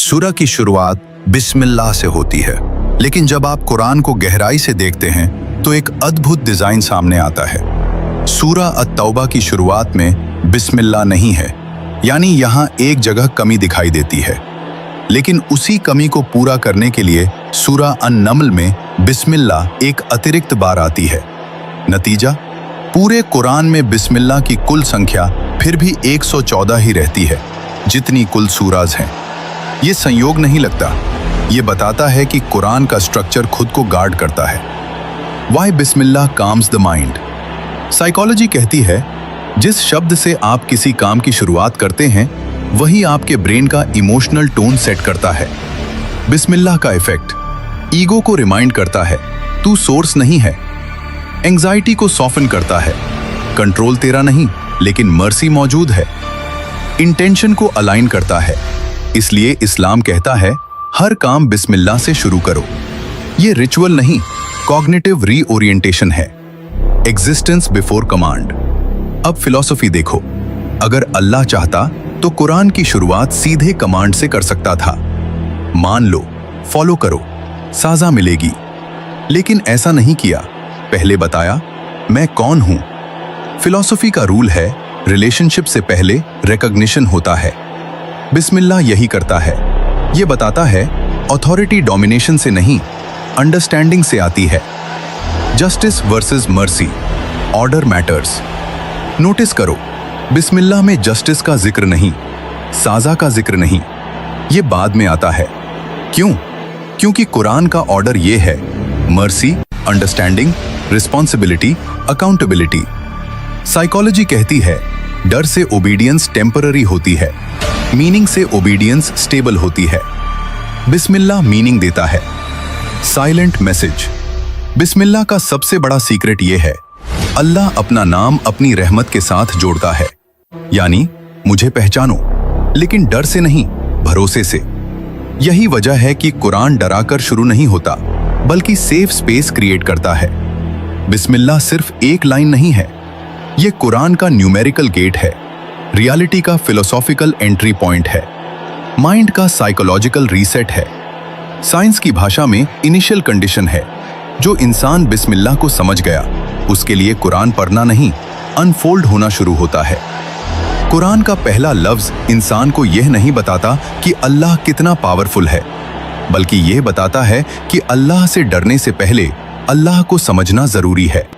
सूरा की शुरुआत बिस्मिल्लाह से होती है, लेकिन जब आप कुरान को गहराई से देखते हैं तो एक अद्भुत डिजाइन सामने आता है। सूरा अत-तौबा की शुरुआत में बिस्मिल्लाह नहीं है, यानी यहाँ एक जगह कमी दिखाई देती है। लेकिन उसी कमी को पूरा करने के लिए सूरा अन-नम्ल में बिस्मिल्लाह एक अतिरिक्त बार आती है। नतीजा, पूरे कुरान में बिस्मिल्लाह की कुल संख्या फिर भी 114 ही रहती है, जितनी कुल सूराज हैं। ये संयोग नहीं लगता, ये बताता है कि कुरान का स्ट्रक्चर खुद को गार्ड करता है। Why Bismillah calms the mind? Psychology कहती है, जिस शब्द से आप किसी काम की शुरुआत करते हैं वही आपके ब्रेन का इमोशनल टोन सेट करता है। बिस्मिल्लाह का इफेक्ट ईगो को रिमाइंड करता है तू सोर्स नहीं है, एंजाइटी को सॉफन करता है कंट्रोल तेरा नहीं लेकिन मर्सी मौजूद है, इंटेंशन को अलाइन करता है। इसलिए इस्लाम कहता है हर काम बिस्मिल्लाह से शुरू करो। ये रिचुअल नहीं, कॉग्निटिव रीओरिएंटेशन है। Existence before command. अब फिलॉसफी देखो, अगर अल्लाह चाहता तो कुरान की शुरुआत सीधे कमांड से कर सकता था, मान लो, फॉलो करो, साजा मिलेगी। लेकिन ऐसा नहीं किया, पहले बताया मैं कौन हूं। फिलॉसफी का रूल है रिलेशनशिप से पहले रिकॉग्निशन होता है। बिस्मिल्लाह यही करता है। ये बताता है अथॉरिटी डोमिनेशन से नहीं, अंडरस्टैंडिंग से आती है। Justice versus mercy, order matters. Notice करो, बिस्मिल्लाह में जस्टिस का जिक्र नहीं, साजा का जिक्र नहीं, ये बाद में आता है। क्यों? क्योंकि कुरान का ऑर्डर ये है, mercy, understanding, responsibility, accountability. Psychology कहती है डर से ओबीडियंस टेम्पररी होती है, मीनिंग से ओबीडियंस स्टेबल होती है। बिस्मिल्लाह मीनिंग देता है। Silent message. बिस्मिल्लाह का सबसे बड़ा सीक्रेट ये है, अल्लाह अपना नाम अपनी रहमत के साथ जोड़ता है। यानी मुझे पहचानो, लेकिन डर से नहीं, भरोसे से। यही वजह है कि कुरान डराकर शुरू नहीं होता, बल्कि सेफ स्पेस क्रिएट करता है। बिस्मिल्लाह सिर्फ एक लाइन नहीं है, ये कुरान का न्यूमेरिकल गेट है, रियलिटी का फिलोसॉफिकल एंट्री पॉइंट है, माइंड का साइकोलॉजिकल रीसेट है। साइंस की भाषा में इनिशियल कंडीशन है। जो इंसान बिस्मिल्लाह को समझ गया, उसके लिए कुरान पढ़ना नहीं, अनफोल्ड होना शुरू होता है। कुरान का पहला लफ्ज इंसान को यह नहीं बताता कि अल्लाह कितना पावरफुल है, बल्कि यह बताता है कि अल्लाह से डरने से पहले अल्लाह को समझना जरूरी है।